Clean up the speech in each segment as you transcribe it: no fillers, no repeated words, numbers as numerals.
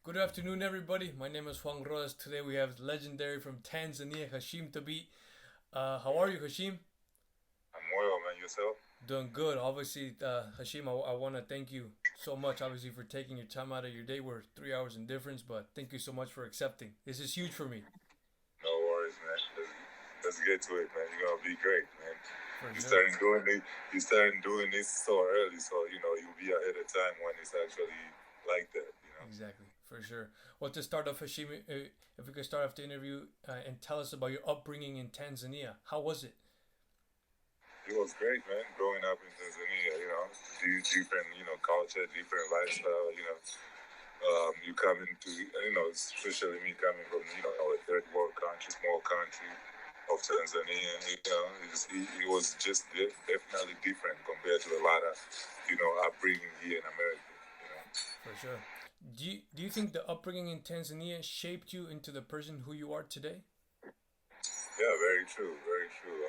Good afternoon, everybody. My name is Juan Rodas. Today we have legendary from Tanzania, Hasheem Thabeet. How are you, Hasheem? I'm well, man. Yourself? Doing good. Obviously, Hasheem, I want to thank you so much, obviously, for taking your time out of your day. We're 3 hours in difference, but thank you so much for accepting. This is huge for me. No worries, man. Let's get to it, man. You're gonna be great, man. For You sure. starting doing it. You starting doing this so early, so you'll be ahead of time when it's actually like that. Exactly. For sure. Well, to start off, Hasheem, if we could start off the interview and tell us about your upbringing in Tanzania. How was it? It was great, man. Growing up in Tanzania, different, culture, different lifestyle. You come into, especially me coming from, a third world country, small country of Tanzania. It was just definitely different compared to a lot of, upbringing here in America. For sure. Do you think the upbringing in Tanzania shaped you into the person who you are today? Yeah, very true, very true.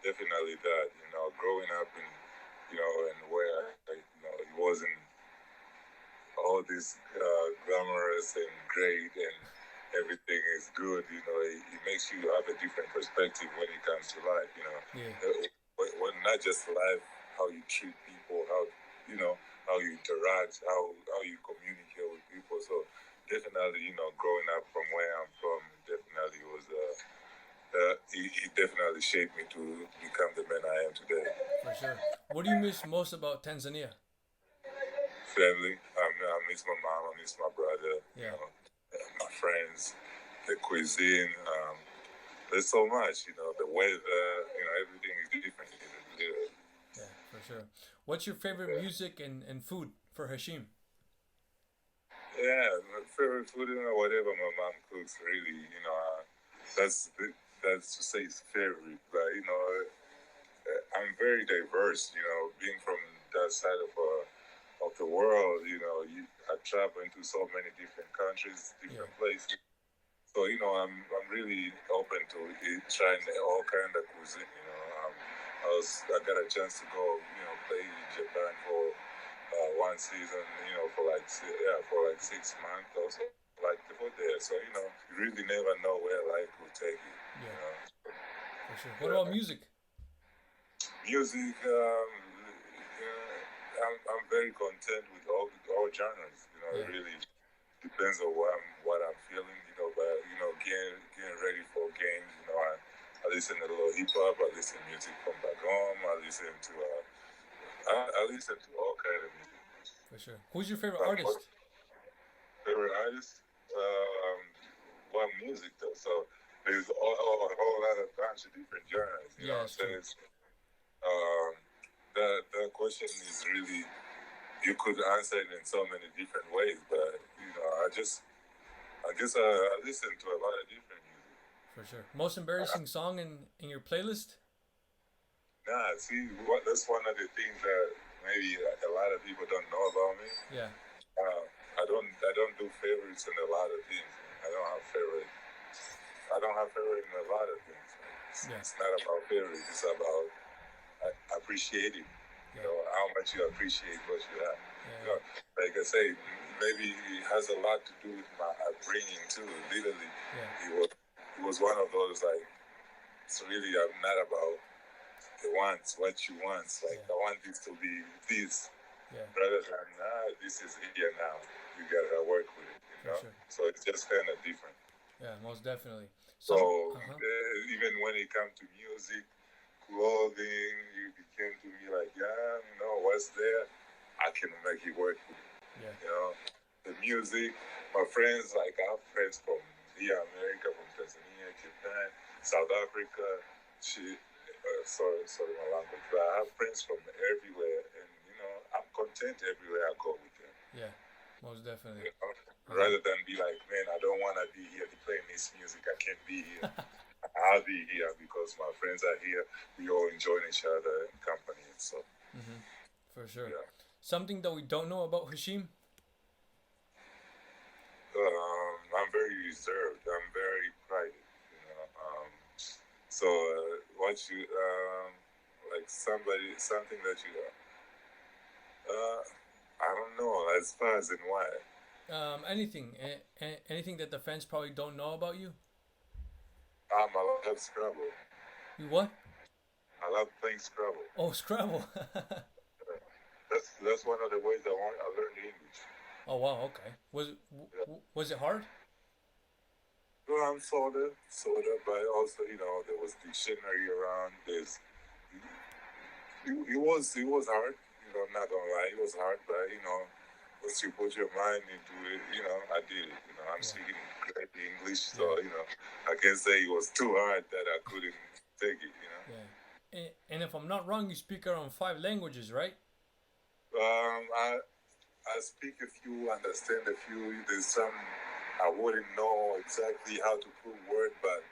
Definitely that. Growing up in, and where it wasn't all this glamorous and great and everything is good. It makes you have a different perspective when it comes to life. Yeah. When not just life, how you treat people, how you interact, how you communicate with people. So definitely, growing up from where I'm from, definitely was. He definitely shaped me to become the man I am today. For sure. What do you miss most about Tanzania? Family, I miss my mom, I miss my brother, Yeah. my friends, the cuisine. There's so much, the weather, everything is different. Yeah, for sure. What's your favorite Yeah, music and food for Hashim? yeah. My favorite food, whatever my mom cooks, really, that's that's to say it's favorite, but I'm very diverse. Being from that side of the world, I travel into so many different countries, Yeah. different places. So I'm really open to trying all kind of cuisine. I got a chance to go play in Japan for one season. For like 6 months or so. Like the food there. So you really never know where life will take you. Yeah, for sure. What about Yeah. music? Music, I'm very content with all genres. It Yeah. really depends on what I'm feeling. But getting ready for games. I listen to a little hip hop. I listen to music from back home. I listen to all kind of music. For sure. Who's your favorite But what artist? favorite artist? Um, what music though? So there's a whole lot of bunch of different genres. You know Yeah, what it's I'm saying? true. Um, that question is really, you could answer it in so many different ways, but I listen to a lot of different music. For sure. Most embarrassing song in your playlist? Nah, see, that's one of the things that maybe a lot of people don't know about me. Yeah. Uh, I don't do favorites in a lot of things. I don't have favorite. I don't have favorite in a lot of things. Yeah. It's not about favorites. It's about appreciating. Yeah. How much you appreciate what you have. Yeah. You know, like I say, maybe it has a lot to do with my upbringing too. Literally, Yeah. it was one of those like, it's really not about the wants, what you want. Like Yeah. I want this to be this, Yeah. rather than this is here now. You gotta work with it. For sure. So it's just kind of different. Yeah, most definitely. So Some. Uh huh. even when it comes to music, clothing, you became to me like, yeah, what's there, I can make it work. Yeah. The music, my friends, like I have friends from here, America, from Tanzania, Japan, South Africa. Sorry, my language, but I have friends from everywhere, and I'm content everywhere I go with them. Yeah. Most definitely. Uh Rather than be like, man, I don't want to be here to play this music. I can't be here. I'll be here because my friends are here. We all enjoying each other and company and so. Mm-hmm. For sure. Yeah. Something that we don't know about Hashim? I'm very reserved. I'm very private. What you like something that you I don't know as far as in what. Anything, anything that the fans probably don't know about you. I love Scrabble. You what? I love playing Scrabble. Oh, Scrabble. That's one of the ways I learned English. Oh wow, okay. Yeah. Was it hard? Well, sort of, but also, there was dictionary around. It was hard. I'm not gonna lie, it was hard, but once you put your mind into it, I did it. I'm Yeah, speaking great English, so yeah, I can't say it was too hard that I couldn't take it. yeah. And if I'm not wrong, you speak around 5 languages, right? I speak a few, understand a few. There's some I wouldn't know exactly how to put word, but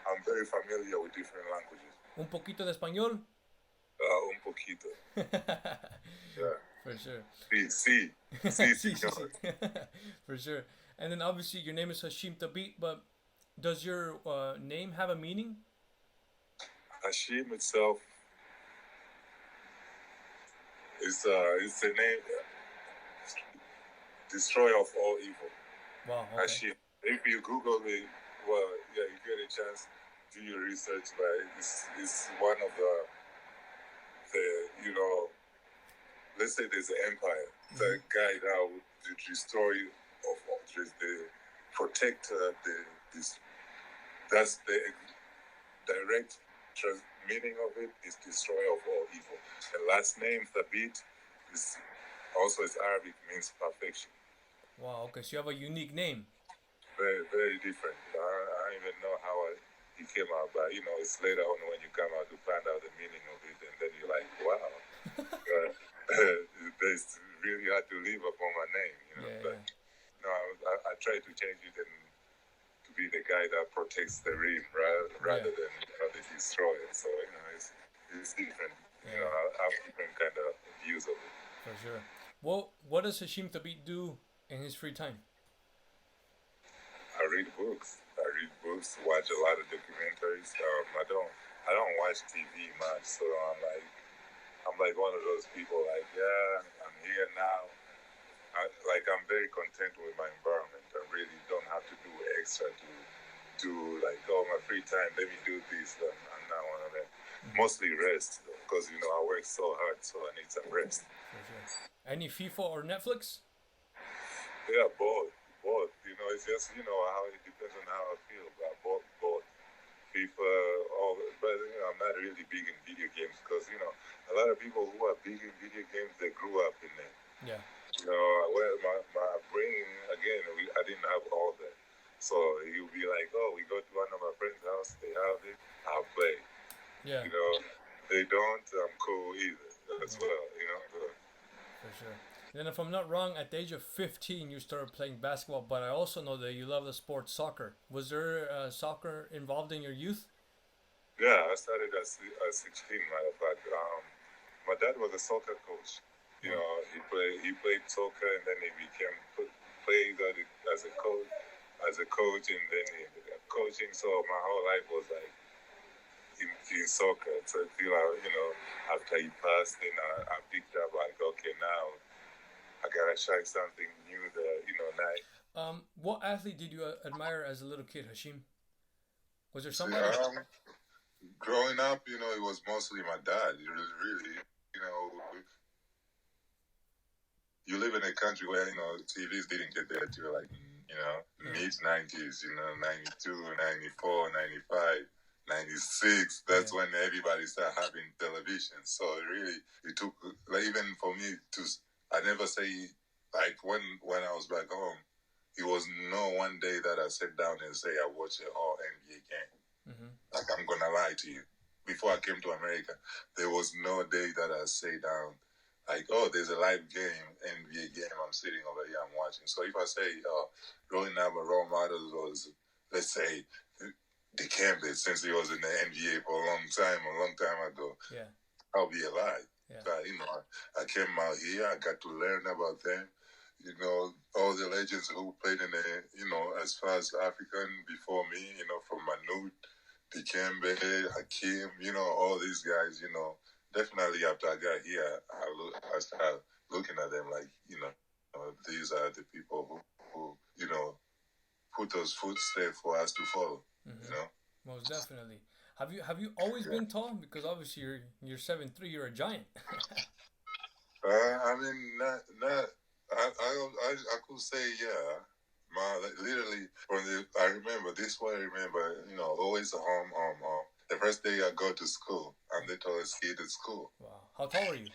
I'm very familiar with different languages. Un poquito de español. Un poquito. Yeah. For sure. Sí, sí, sí, Sí, sí, señor. sí. For sure. And then obviously your name is Hasheem Thabeet, but does your name have a meaning? Hasheem itself is the name, destroyer of all evil. Wow. Okay. Hasheem. If you Google it, well, yeah, you get a chance, do your research, but it's one of the let's say there's an empire. The guy that would destroy of the protect this. That's the direct meaning of it is destroyer of all evil. The last name Thabit is also is Arabic, means perfection. Wow. Okay. So you have a unique name. Very, very different. I don't even know how it came out, but it's later on when you come out to find out the meaning of it, and then you're like, wow, there's really hard to live upon my name. Yeah. But no, I try to change it and to be the guy that protects the rim rather than the destroyer. So it's different. Yeah. I have different kind of views of it. For sure. What does Hasheem Thabeet do in his free time? I read books. Watch a lot of documentaries. I don't watch TV much, so I'm like one of those people. Like, yeah, I'm here now. I'm very content with my environment. I really don't have to do extra to like, oh, my free time, let me do this. I'm not one of them. Mostly rest, because I work so hard, so I need some rest. For sure. Any FIFA or Netflix? Yeah, both. It's just how it depends on how I feel. But both. FIFA, but I'm not really big in video games because a lot of people who are big in video games, they grew up in them. Yeah. Well, my brain again, I didn't have all that. So you'll be like, oh, we go to one of my friends' house, they have it, I'll play. Yeah. They don't, I'm cool either as well. For sure. Then, if I'm not wrong, at the age of 15, you started playing basketball, but I also know that you love the sport soccer. Was there soccer involved in your youth? Yeah, I started at 16, matter of fact. My dad was a soccer coach. He played soccer, and then he played as a coach, and then he ended up coaching. So my whole life was like in soccer. So until after he passed, then I picked up like, okay, now I gotta try something new that nice. What athlete did you admire as a little kid, Hasheem? Was there See, somebody? growing up, it was mostly my dad. It was really, you live in a country where TVs didn't get there till like mid 90s. 92, 94, 95. 96, that's when everybody started having television. So it took, like, even for me to, I never say, like, when I was back home, it was no one day that I sat down and say I watched a whole NBA game. Like, I'm gonna lie to you. Before I came to America, there was no day that I sat down, like, oh, there's a live game, NBA game, I'm sitting over here, I'm watching. So if I say, growing up, a role model was, let's say, the Campbell, since he was in the NBA for a long time ago, Yeah. I'll be alive. Yeah. But, I came out here, I got to learn about them. All the legends who played in the, as far as African before me, from Manute, the Campbell, Hakeem, all these guys, definitely after I got here, I started looking at them like, these are the people who put those footsteps for us to follow. Mm-hmm. You know. Most definitely. Have you always been tall? Because obviously you're 7'3", you're a giant. I mean, not. I could say yeah. Literally from the I remember this one. I remember always home. The first day I go to school, I'm the tallest kid at school. Wow. How tall are you?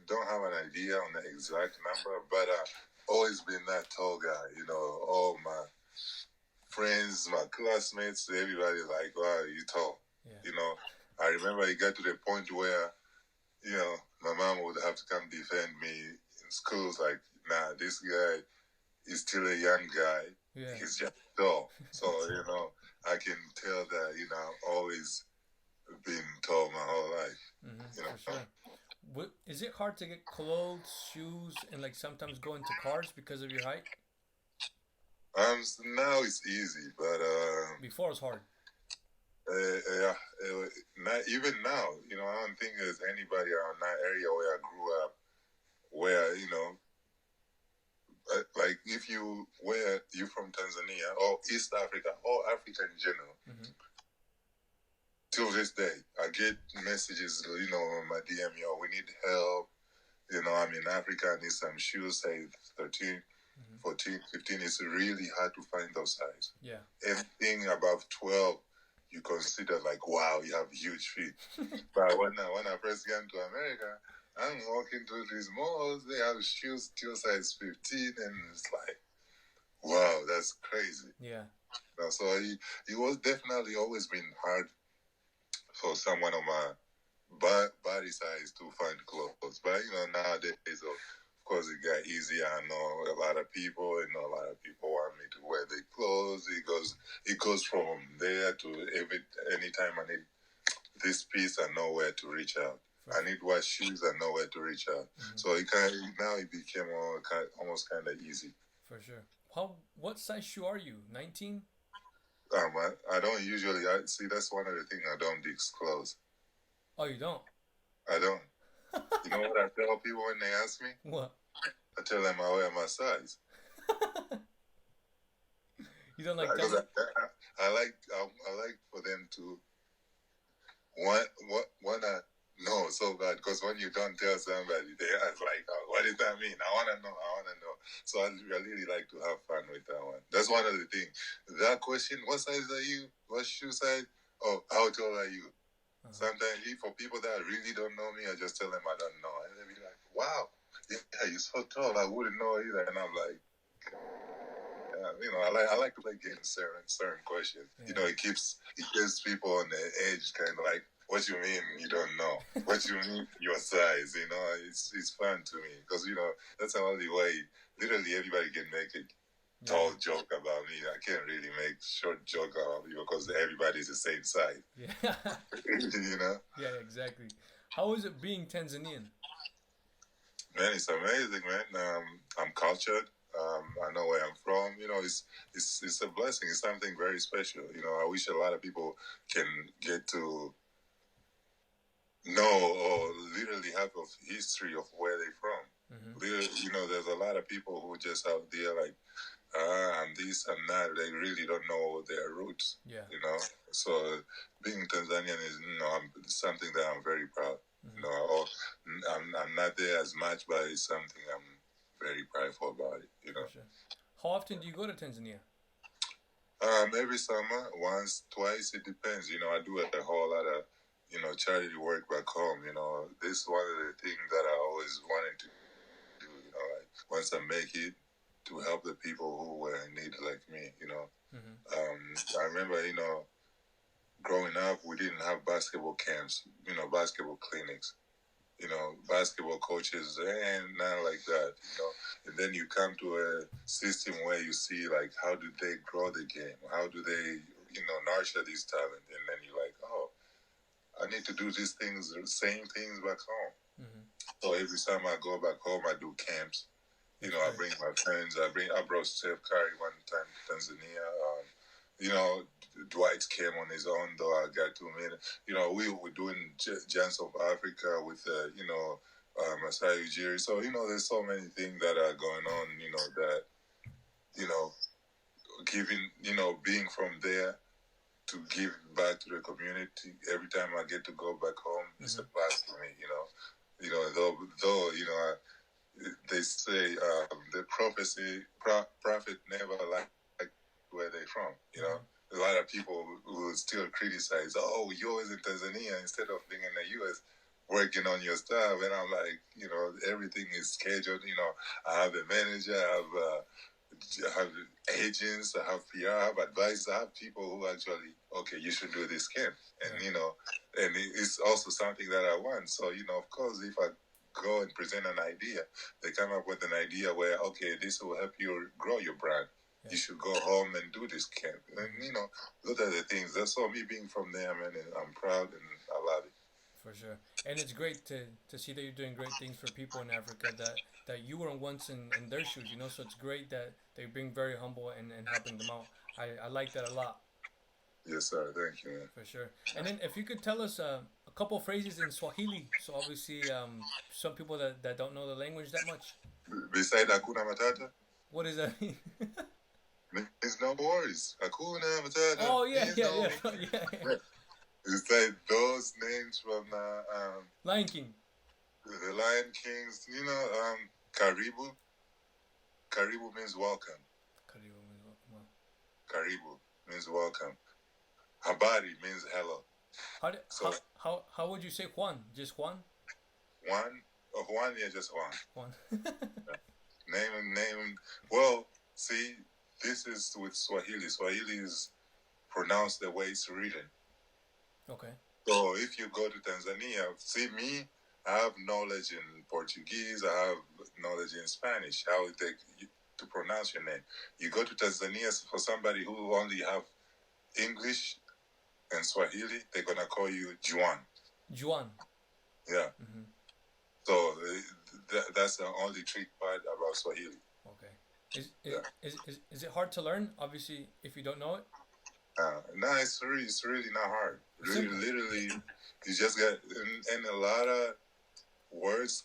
Don't have an idea on the exact number, but always been that tall guy. All my friends, my classmates, everybody like, wow, you tall. Yeah. I remember it got to the point where, my mom would have to come defend me in schools. Like, nah, this guy is still a young guy. Yeah. He's just tall. So, I can tell that, always been tall my whole life. Mm-hmm, for sure. Is it hard to get clothes, shoes, and like sometimes go into cars because of your height? Now it's easy, but before it was hard. Yeah, not even now. I don't think there's anybody around that area where I grew up where like if you from Tanzania or East Africa or Africa in general. Mm-hmm. Till this day, I get messages, on my DM, we need help. I'm in Africa, I need some shoes, say 13, 14, 15. It's really hard to find those size. Yeah. Anything above 12, you consider like, wow, you have huge feet. But when I first came to America, I'm walking through these malls, they have shoes still size 15, and it's like, wow, that's crazy. Yeah. So it was definitely always been hard for someone of my body size to find clothes. But, nowadays, of course, it got easier. I know a lot of people, a lot of people want me to wear their clothes. It goes from there to anytime I need this piece, I know where to reach out. I need what shoes, I know where to reach out. Mm-hmm. So now it became almost kind of easy. For sure. What size shoe are you? 19? I don't usually. See, that's one of the things I don't disclose. Oh, you don't? I don't. You know what I tell people when they ask me? What? I tell them I wear my size. You don't like that? I like for them to wanna know so bad, because when you don't tell somebody, they ask like, oh, what does that mean? I wanna know. So I really like to have fun with that one. That's one of the things. That question, what size are you? What shoe size? Oh, how tall are you? Uh-huh. Sometimes for people that really don't know me, I just tell them I don't know. And they'll be like, wow, yeah, you're so tall, I wouldn't know either. And I'm like, I like to play games, certain questions. Yeah. It keeps people on the edge, kind of like, what you mean you don't know? What you mean your size? It's fun to me because that's the only way. Literally everybody can make a tall joke about me. I can't really make short joke about you because everybody's the same size. Yeah. Yeah, exactly. How is it being Tanzanian? Man, it's amazing, man. I'm cultured. I know where I'm from. It's a blessing. It's something very special. I wish a lot of people can get to know or literally have a history of where they're from. Mm-hmm. There's a lot of people who just out there like, I'm this and that. They really don't know their roots. Yeah. So being Tanzanian is, something that I'm very proud. Mm-hmm. I'm not there as much, but it's something I'm very prideful about it. Sure. How often do you go to Tanzania? Every summer, once, twice. It depends. I do a whole lot of charity work back home. This is one of the things that I always wanted to do. Like once I make it, to help the people who were in need like me. Mm-hmm. I remember growing up, we didn't have basketball camps. Basketball clinics. Basketball coaches and nothing like that. And then you come to a system where you see like how do they grow the game? How do they nurture this talent? And then you're like, oh, I need to do these things, the same things back home. Mm-hmm. So every time I go back home, I do camps. I bring my friends. I brought Steph Curry one time to Tanzania. Dwight came on his own, though I got 2 minutes. We were doing Giants of Africa with, Masai Ujiri. So, there's so many things that are going on, that, you know, giving, being from there to give back to the community. Every time I get to go back home, it's a plus for me, though, they say the prophet never liked where they're from, A lot of people will still criticize, oh, you're always in Tanzania instead of being in the U.S. working on your stuff. And I'm like, everything is scheduled. I have a manager, I have agents, I have PR, I have advisors, I have people who actually, okay, you should do this camp. And, and it's also something that I want. So, of course, if I go and present an idea, they come up with an idea where, okay, this will help you grow your brand. You should go home and do this camp. And, those are the things. That's all me being from there, man. And I'm proud and I love it. For sure. And it's great to see that you're doing great things for people in Africa that you were once in their shoes, So it's great that they're being very humble and helping them out. I like that a lot. Yes, sir. Thank you, man. For sure. And then if you could tell us a couple phrases in Swahili. So obviously some people that don't know the language that much. Beside Hakuna Matata? What does that mean? There's no worries. Hakuna Matata. Oh, yeah. It's like those names from Lion King. The Lion Kings, Karibu. Karibu means welcome. Karibu means welcome. Habari means hello. How would you say Juan? Just Juan? Juan? Oh, Juan, yeah, just Juan. Juan. Name. Well, see, this is with Swahili. Swahili is pronounced the way it's written. Okay. So if you go to Tanzania, see me, I have knowledge in Portuguese, I have knowledge in Spanish, how to pronounce your name. You go to Tanzania, for somebody who only have English and Swahili, they're going to call you Juan. Juan. Yeah. Mm-hmm. So that's the only trick part about Swahili. Okay. Is it hard to learn, obviously, if you don't know it? No, it's really not hard. Literally, you just get, and a lot of words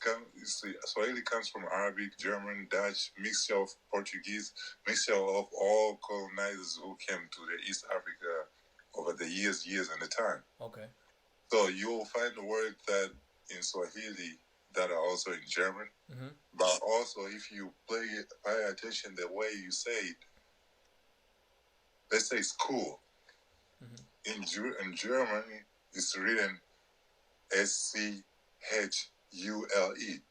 Swahili comes from Arabic, German, Dutch, mixture of Portuguese, mixture of all colonizers who came to the East Africa over the years and the time. Okay. So you'll find the word that in Swahili that are also in German, but also if you pay attention the way you say it, let's say school. In German, it's written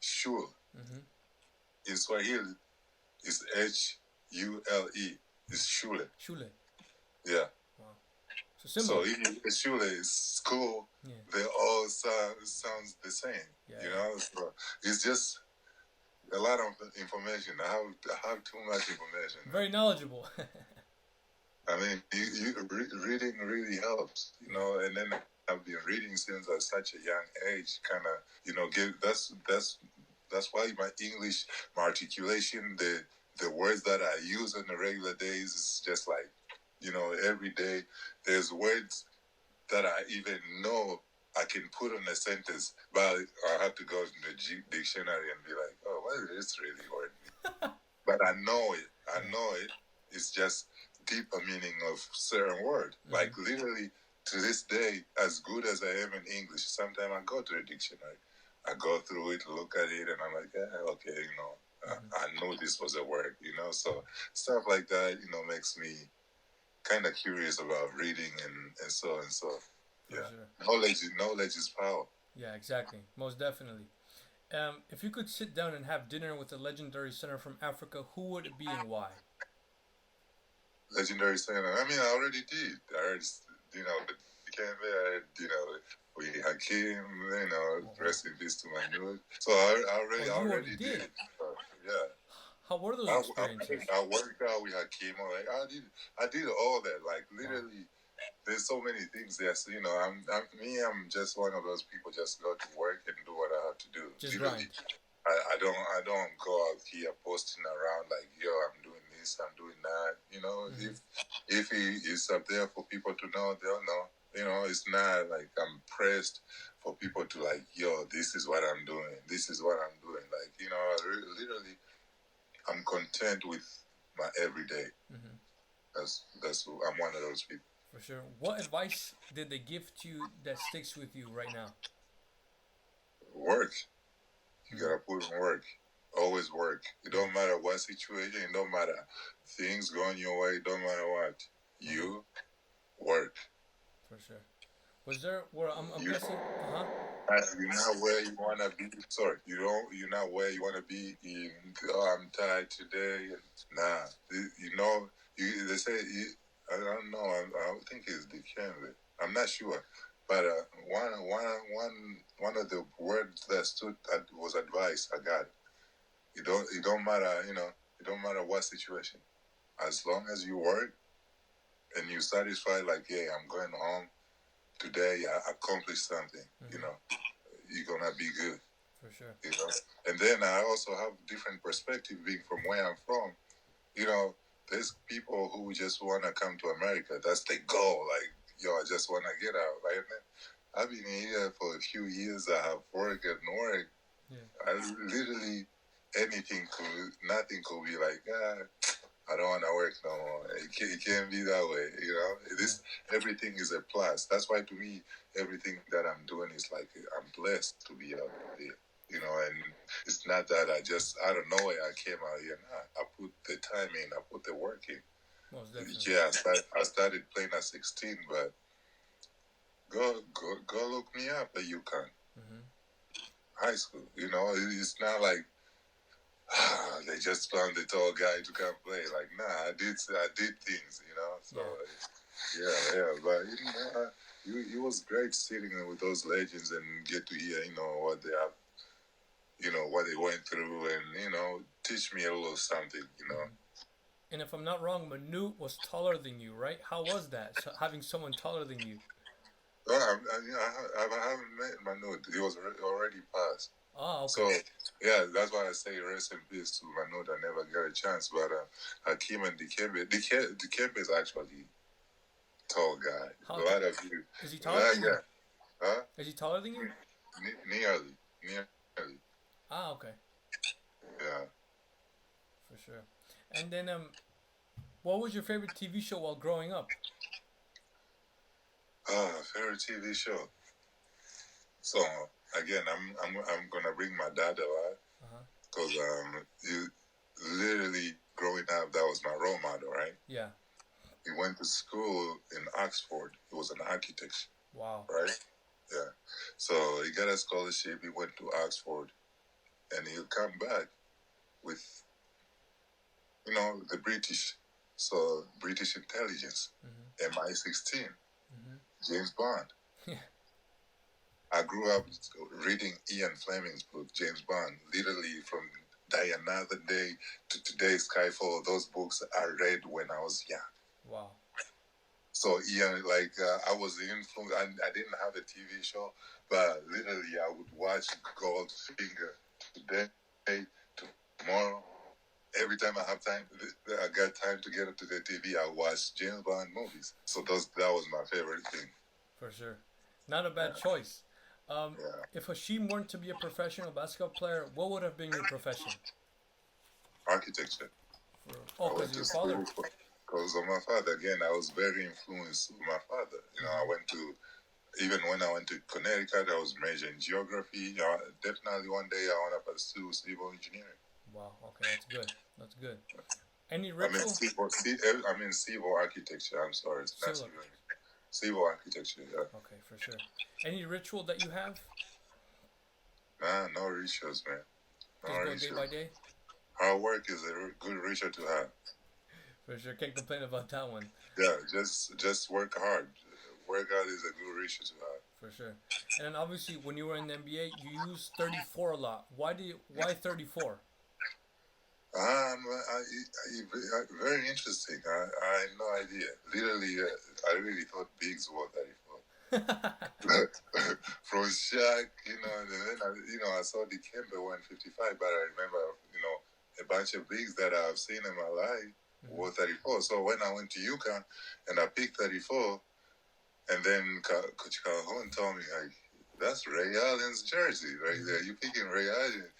Schule. Schule. In Swahili, it's Hule. It's Schule. Schule. Yeah. Wow. So similar. So if Schule is school, they all sounds the same. So it's just a lot of information. I have too much information. Very knowledgeable. I mean, reading really helps, and then I've been reading since at such a young age, kind of, that's why my English, my articulation, the words that I use on a regular days is just like, every day there's words that I even know I can put on a sentence, but I have to go to the dictionary and be like, oh, what is this really word? But I know it. It's just deeper meaning of certain word. Like literally to this day, as good as I am in English, sometimes I go to the dictionary. I go through it, look at it, and I'm like, okay, I know this was a word, so stuff like that, makes me kind of curious about reading and so. Yeah. Sure. Knowledge is power. Yeah, exactly. Most definitely. If you could sit down and have dinner with a legendary senator from Africa, who would it be and why? Legendary senator. I mean, I already did. I already, we Hakeem, rest in peace to my dude. So I already did. Yeah. How were those experiences? I worked out with Hakeem. I did all that. Like literally, there's so many things there. So, I'm just one of those people. Just go to work and do what I have to do. Just grind. I don't go out here posting around like, yo, I'm doing this, I'm doing that. If he is up there for people to know, they'll know. It's not like I'm pressed for people to like, yo, this is what I'm doing. This is what I'm doing. Like, you know, literally, I'm content with my everyday. Mm-hmm. I'm one of those people. For sure. What advice did they give to you that sticks with you right now? Work. You gotta put in work. Always work. It don't matter what situation. It don't matter things going your way. It don't matter what. You work. For sure. Was there? Well, I'm guessing. You're not where you wanna be. Sorry, You're not where you wanna be. I'm tired today. Nah. You know. They say. I don't know. I think it's the Canada. I'm not sure. But one of the words that was advice I got. It don't matter. You know. It don't matter what situation. As long as you work and you satisfied, like, yeah, I'm going home today. I accomplished something. You know. You're gonna be good. For sure. You know. And then I also have different perspective being from where I'm from. You know, there's people who just wanna come to America. That's their goal. Like, yo, I just wanna get out. Like, I've been here for a few years. I have worked and worked. Yeah. I literally nothing could be like, I don't want to work no more. It can't be that way, you know. Everything is a plus. That's why to me, everything that I'm doing is like I'm blessed to be out there, you know. And it's not that out of nowhere I came out here. Nah, I put the time in. I put the work in. Most definitely. Yeah, I started playing at 16, but go look me up at UConn. Mm-hmm. High school, you know. It's not like they just found the tall guy to come play. Like, nah, I did things, you know. So yeah. But it was great sitting with those legends and get to hear, you know, what they have, you know, what they went through, and you know, teach me a little something, you know. And if I'm not wrong, Manute was taller than you, right? How was that? So having someone taller than you? Well, I haven't met Manute. He was already passed. Oh, okay. So, yeah, that's why I say rest in peace to Manute. I never got a chance. But Hakeem and Dikembe is actually tall guy. A lot of you. Is he taller than you? Huh? Is he taller than you? Nearly. Ah, okay. Yeah. For sure. And then, what was your favorite TV show while growing up? Favorite TV show. So again, I'm gonna bring my dad a lot because you literally growing up, that was my role model, right? Yeah. He went to school in Oxford. He was an architect. Wow. Right? Yeah. So he got a scholarship. He went to Oxford, and he'll come back with, you know, the British. So British intelligence, MI16, James Bond. Yeah. I grew up reading Ian Fleming's book, James Bond, literally from Die Another Day to Today, Skyfall. Those books I read when I was young. Wow. So Ian, like I was influenced. I didn't have a TV show, but literally I would watch Goldfinger today, tomorrow. Every time I have time, I got time to get up to the TV. I watch James Bond movies. So that was my favorite thing. For sure, not a bad choice. If Hasheem weren't to be a professional basketball player, what would have been your profession? Architecture. Because your father. Because of my father. Again, I was very influenced by my father. You know, even when I went to Connecticut, I was majoring in geography. Definitely one day I want to pursue civil engineering. Wow. Okay, that's good. Any ritual? I mean civil architecture. I'm sorry, it's not civil. Civil architecture. Yeah. Okay, for sure. Any ritual that you have? Nah, no rituals, man. Just go day by day. Hard work is a good ritual to have. For sure, can't complain about that one. Yeah, just work hard. Work hard is a good ritual to have. For sure. And then obviously, when you were in the NBA, you used 34 a lot. Why 34? Very interesting. I had no idea. Literally, I really thought bigs were 34. From Shaq, you know, and then I saw Dikembe 155, but I remember, you know, a bunch of bigs that I've seen in my life were 34. So when I went to UConn and I picked 34, and then Coach Calhoun told me, like, That's Ray Allen's jersey right there. You picking Ray Allen.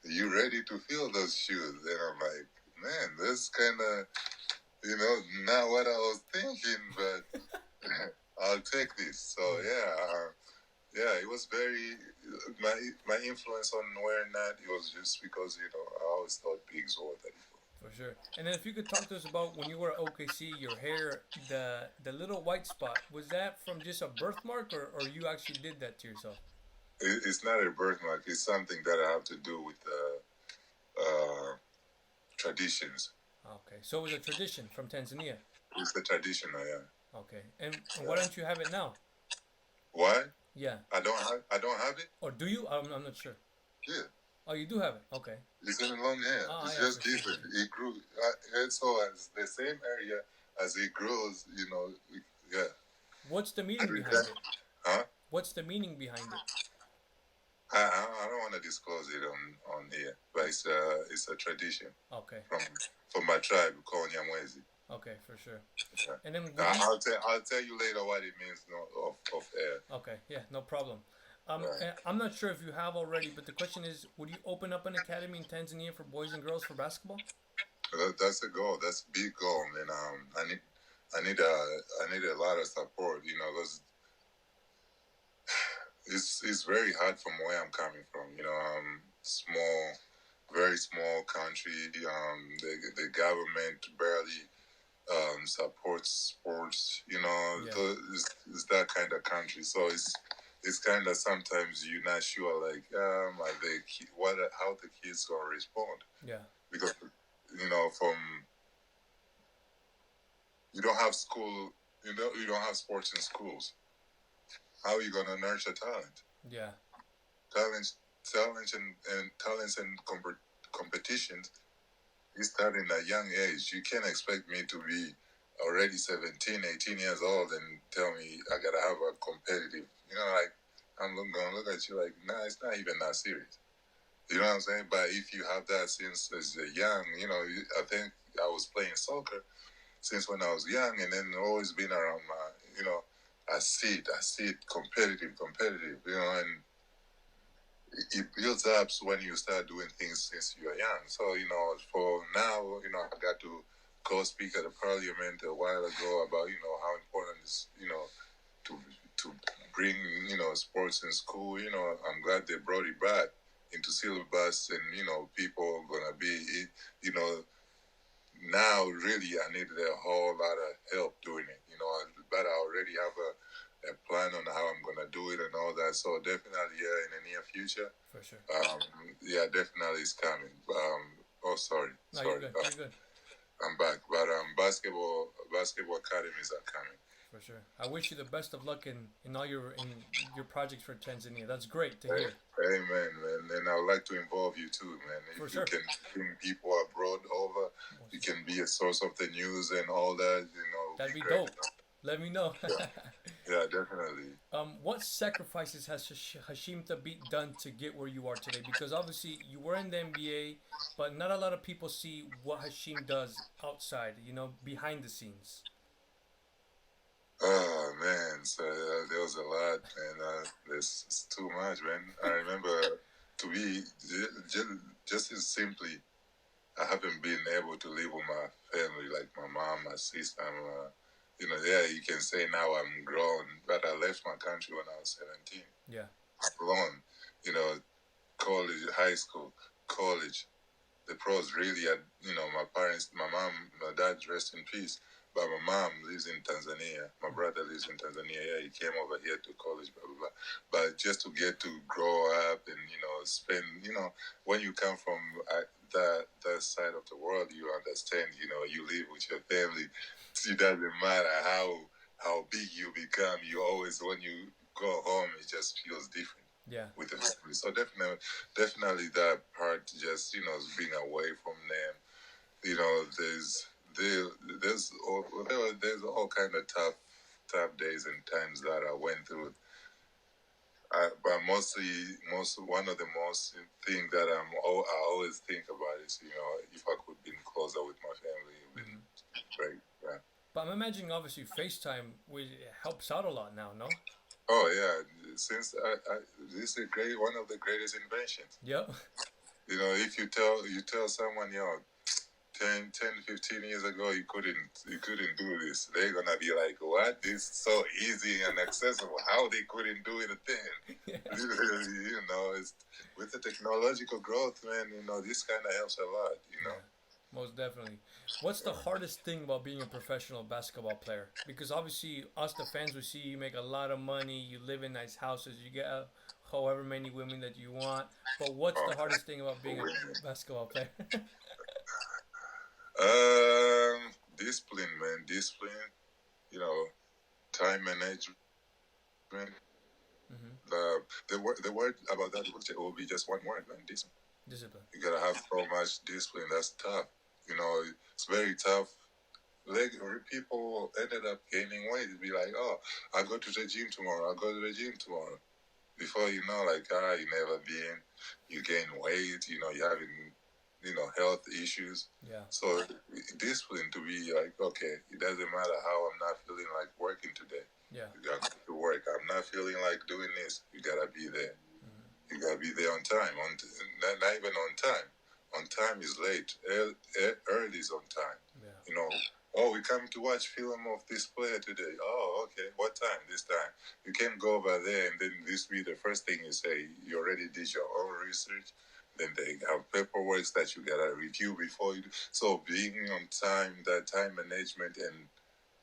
You ready to feel those shoes? And I'm like, man, this kind of, not what I was thinking, but I'll take this. So yeah, it was very my influence on wearing that. It was just because I always thought pigs wore that. For sure. And then if you could talk to us about when you were at OKC, your hair, the little white spot, was that from just a birthmark, or you actually did that to yourself? It's not a birthmark. It's something that I have to do with traditions. Okay, so it was a tradition from Tanzania. It's the tradition, yeah. Okay, and why don't you have it now? Why? Yeah. I don't have it. Or do you? I'm not sure. Yeah. Oh, you do have it. Okay. It's in long hair. Oh, it's yeah, just different. Sure. It grew. It's so as the same area as it grows. Yeah. What's the meaning behind it? Huh? What's the meaning behind it? I don't want to disclose it on here, but it's a tradition. Okay. From my tribe called Nyamwezi. Okay, for sure. Yeah. And then I'll tell you later what it means of air. Okay, yeah, no problem. Right. I'm not sure if you have already, but the question is, would you open up an academy in Tanzania for boys and girls for basketball? That's a goal. That's a big goal, and I need a lot of support. Because it's very hard from where I'm coming from. Small, very small country. The government barely supports sports. It's that kind of country. So it's kind of sometimes you're not sure like how the kids gonna respond. Yeah. Because from you don't have school, you don't have sports in schools. How are you gonna nurture talent? Yeah. Talents and competitions. You start in a young age. You can't expect me to be already 17, 18 years old and tell me I gotta have a competitive. I'm gonna look at you like, nah, it's not even that serious. You know what I'm saying? But if you have that since as a young, I think I was playing soccer since when I was young, and then always been around I see it competitive, and it builds up when you start doing things since you're young. So, for now, I got to go speak at the parliament a while ago about, how important it is, to bring, sports in school. I'm glad they brought it back into syllabus, and, people gonna be, now really I needed a whole lot of help doing it, but I already have a plan on how I'm gonna do it and all that. So definitely, in the near future, for sure. Yeah, definitely it's coming. Sorry. No, you're good. You're good. I'm back, but basketball academies are coming. For sure. I wish you the best of luck in all your projects for Tanzania. That's great to hear. Amen, man. And I would like to involve you too, man. If you can bring people abroad over, you can be a source of the news and all that. That'd be dope. Let me know. Yeah, definitely. What sacrifices has Hasheem Thabeet done to get where you are today? Because obviously you were in the NBA, but not a lot of people see what Hasheem does outside, behind the scenes. Oh man, so there was a lot, and there's too much, man. I remember to be just as simply, I haven't been able to live with my family, like my mom, my sister. You can say now I'm grown, but I left my country when I was 17. Yeah. Alone, college, high school, college, the pros really had, my parents, my mom, my dad, rest in peace. But my mom lives in Tanzania. My brother lives in Tanzania. Yeah, he came over here to college, blah, blah, blah. But just to get to grow up and, spend, when you come from that side of the world, you understand, you live with your family. It doesn't matter how big you become. You always, when you go home, it just feels different. Yeah. With the family. So definitely that part just, being away from them, there's all kind of tough days and times that I went through. But one of the most thing that I always think about is if I could be closer with my family, it would be great. Yeah. But I'm imagining obviously FaceTime helps out a lot now, no? Oh yeah, since this is one of the greatest inventions. Yep. If you tell someone, 10, 15 years ago, you couldn't do this. They're gonna be like, "What? This is so easy and accessible. How they couldn't do it then?" Yeah. It's with the technological growth, man. This kind of helps a lot. Yeah. Most definitely. What's the hardest thing about being a professional basketball player? Because obviously, us the fans, we see you make a lot of money, you live in nice houses, you get however many women that you want. But what's the hardest thing about being a basketball player? Discipline, man. Discipline. You know, time management. Hmm. The word about that will be just one word, man. Discipline. Discipline. You gotta have so much discipline. That's tough. It's very tough. Like people ended up gaining weight. It'd be like, oh, I'll go to the gym tomorrow. I'll go to the gym tomorrow. Before you know, like, you never been. You gain weight. You having, health issues. Yeah. So discipline to be like, okay, it doesn't matter how I'm not feeling like working today. Yeah. You got to work. I'm not feeling like doing this. You gotta be there. Hmm. You gotta be there on time. Not even on time. On time is late. Early is on time. Yeah. Oh, we're coming to watch film of this player today. Oh, okay. What time? This time. You can't go over there and then this be the first thing you say. You already did your own research. Then they have paperwork that you gotta review before you do. So being on time, that time management, and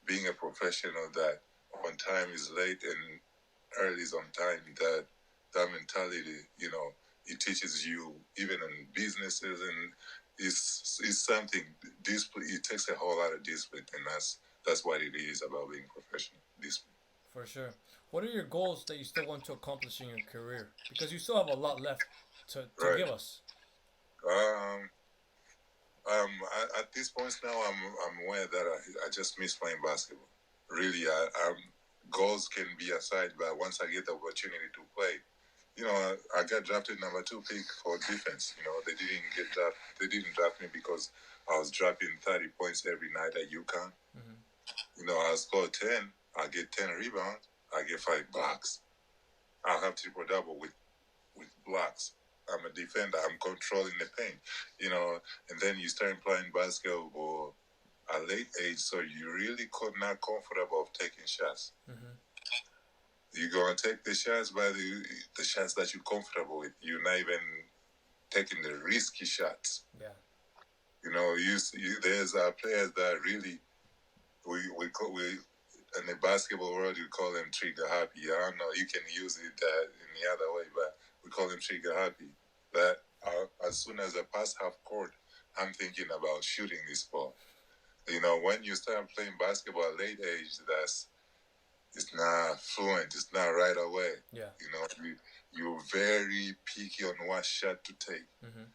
being a professional that on time is late and early is on time, that mentality, it teaches you even in businesses, and it's something. Discipline. It takes a whole lot of discipline, and that's what it is about being professional. Discipline. For sure. What are your goals that you still want to accomplish in your career? Because you still have a lot left to Right. give us. Um. At this point now, I'm aware that I just miss playing basketball. Really, goals can be aside, but once I get the opportunity to play, I got drafted number 2 pick for defense. They didn't draft me because I was dropping 30 points every night at UConn. Hmm. I score 10, I get 10 rebounds, I get 5 blocks. I'll have triple double with blocks. I'm a defender. I'm controlling the paint. And then you start playing basketball at a late age, so you really could not comfortable of taking shots. Hmm. You're gonna take the shots by the shots that you're comfortable with. You're not even taking the risky shots. Yeah. There's players that really we in the basketball world you call them trigger happy. I don't know. You can use it in the other way, but we call them trigger happy. That as soon as I pass half court, I'm thinking about shooting this ball. When you start playing basketball at late age, it's not fluent. It's not right away. Yeah. You're very picky on what shot to take. Hmm.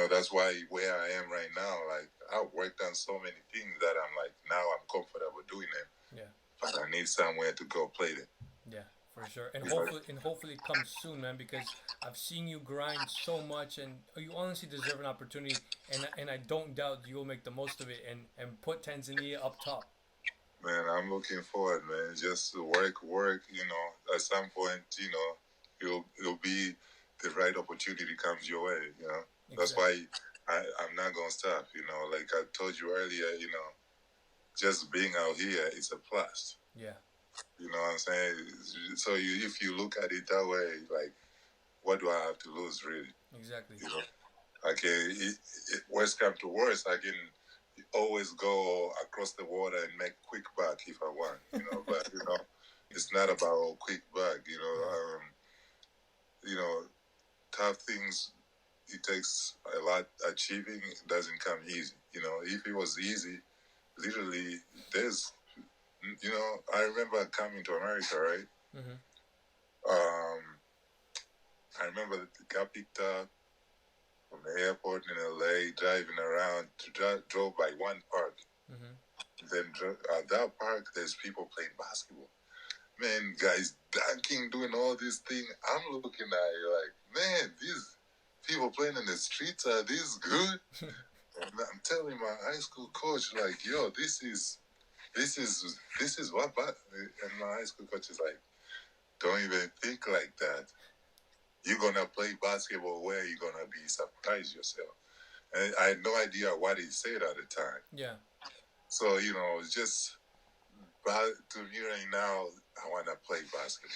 That's why where I am right now, like I've worked on so many things that I'm like now I'm comfortable doing them. Yeah. But I need somewhere to go play them. Yeah, for sure. And hopefully it comes soon, man, because I've seen you grind so much and you honestly deserve an opportunity, and I don't doubt you'll make the most of it and put Tanzania up top. Man, I'm looking forward, man. Just to work. At some point, it'll be the right opportunity comes your way. That's Exactly. why I'm not gonna stop. Like I told you earlier, just being out here is a plus. Yeah. You know what I'm saying? So if you look at it that way, like, what do I have to lose, really? Exactly. Worst come to worst, I can always go across the water and make quick buck if I want. But it's not about quick buck. Tough things. It takes a lot. Achieving doesn't come easy. If it was easy, literally, there's. I remember coming to America, right? Hmm. Um, I remember that got picked up from the airport in LA, driving around, drove by one park. Hmm. Then at that park, there's people playing basketball. Man, guys dunking, doing all this thing. I'm looking at it like, man, these people playing in the streets are this good? And I'm telling my high school coach, like, yo, this is what. And my high school coach is like, Don't even think like that. You're gonna play basketball where you're gonna be surprised yourself. And I had no idea what he said at the time. Yeah. So, it's just to me right now, I wanna play basketball.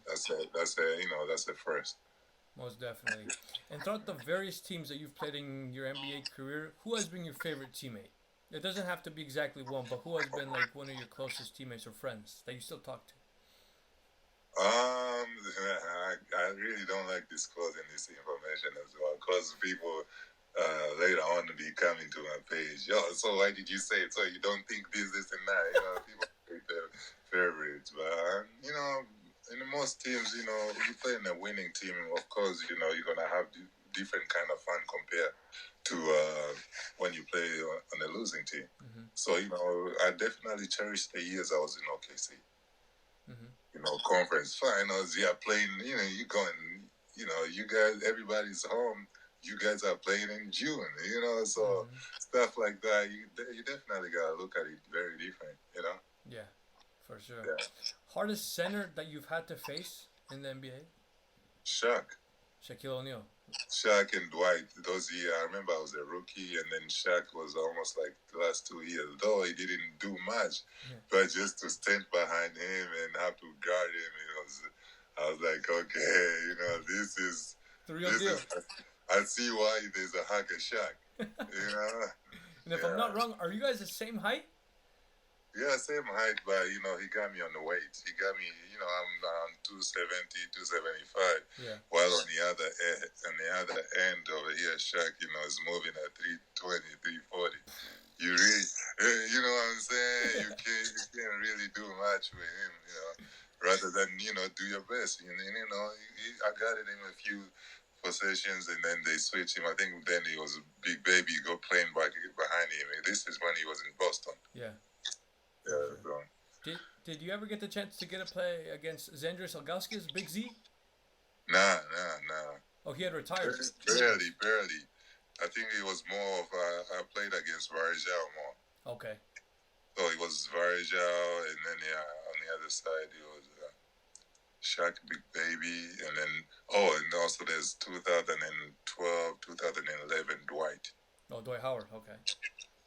That's the first. Most definitely. And throughout the various teams that you've played in your NBA career, who has been your favorite teammate? It doesn't have to be exactly one, but who has been like one of your closest teammates or friends that you still talk to? I really don't like disclosing this information as well because people later on will be coming to my page. Yo, so why did you say it? So you don't think this, and that? People pick their favorites, but in most teams, if you play in a winning team, of course, you're gonna have different kind of fun compared to when you play on a losing team. Mm-hmm. So I definitely cherish the years I was in OKC. Mm-hmm. Conference finals. Yeah, playing. You going. You guys. Everybody's home. You guys are playing in June. So stuff like that. You definitely gotta look at it very different. Yeah, for sure. Yeah. Hardest center that you've had to face in the NBA? Shaq. Shaquille O'Neal. Shaq and Dwight, those years, I remember I was a rookie, and then Shaq was almost like the last 2 years, though he didn't do much, but just to stand behind him and have to guard him, I was like, okay, this is the real deal. I see why there's a hacker Shaq, And if I'm not wrong, are you guys the same height? Yeah, same height, but he got me on the weight. He got me, I'm around 270, 275. Yeah. While on the other end over here, Shaq, is moving at 320, 340. You really, what I'm saying? You can't really do much with him, rather than do your best. I got it in a few possessions, and then they switched him. I think then he was a big baby, go playing back behind him. This is when he was in Boston. Yeah. Yeah, sure. Did you ever get the chance to get a play against Zandris Ilgauskas, Big Z? Nah. Oh, he had retired. Barely. I think it was more of I played against Varejao more. Okay. So it was Varejao, and then on the other side it was Shaq, Big Baby, and then and also there's 2012, 2011 Dwight. Oh, Dwight Howard. Okay.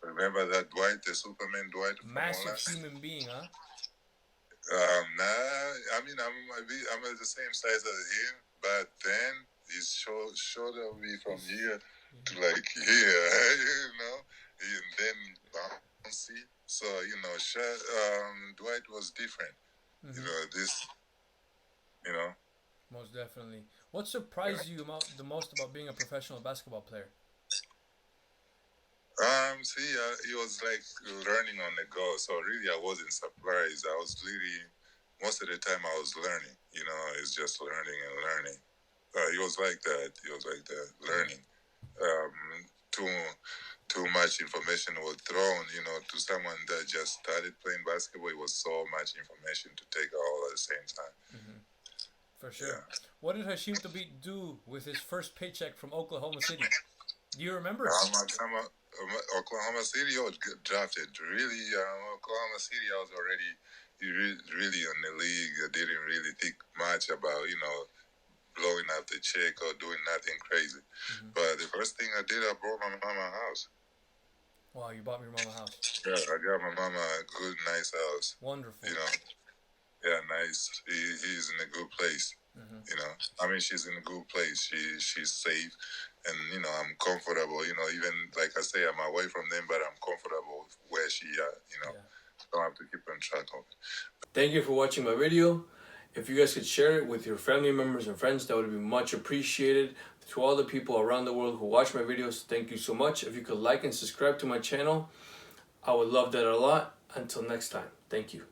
Remember that Dwight, the Superman Dwight? Massive human being, huh? Nah. I mean, I'm at the same size as him, but then he's shorter me from here to like here, and then bouncy. So Dwight was different. Most definitely. What surprised you the most about being a professional basketball player? It was like learning on the go. So really, I wasn't surprised. I was really, most of the time I was learning. It's just learning and learning. It was like that. Learning. Too much information was thrown, to someone that just started playing basketball. It was so much information to take all at the same time. Mm-hmm. For sure. Yeah. What did Hasheem Thabeet do with his first paycheck from Oklahoma City? Do you remember? Oklahoma City, I was drafted. Really, Oklahoma City, I was already really in the league. I didn't really think much about, blowing out the check or doing nothing crazy. Mm-hmm. But the first thing I did, I bought my mama a house. Wow, you bought your mama a house. Yeah, I got my mama a good, nice house. Wonderful. Yeah, nice. He's in a good place. Mm-hmm. She's in a good place. She's safe, and I'm comfortable. Even like I say, I'm away from them, but I'm comfortable where she at. Don't have to keep on track of it. Thank you for watching my video. If you guys could share it with your family members and friends, that would be much appreciated. To all the people around the world who watch my videos, thank you so much. If you could like and subscribe to my channel, I would love that a lot. Until next time, thank you.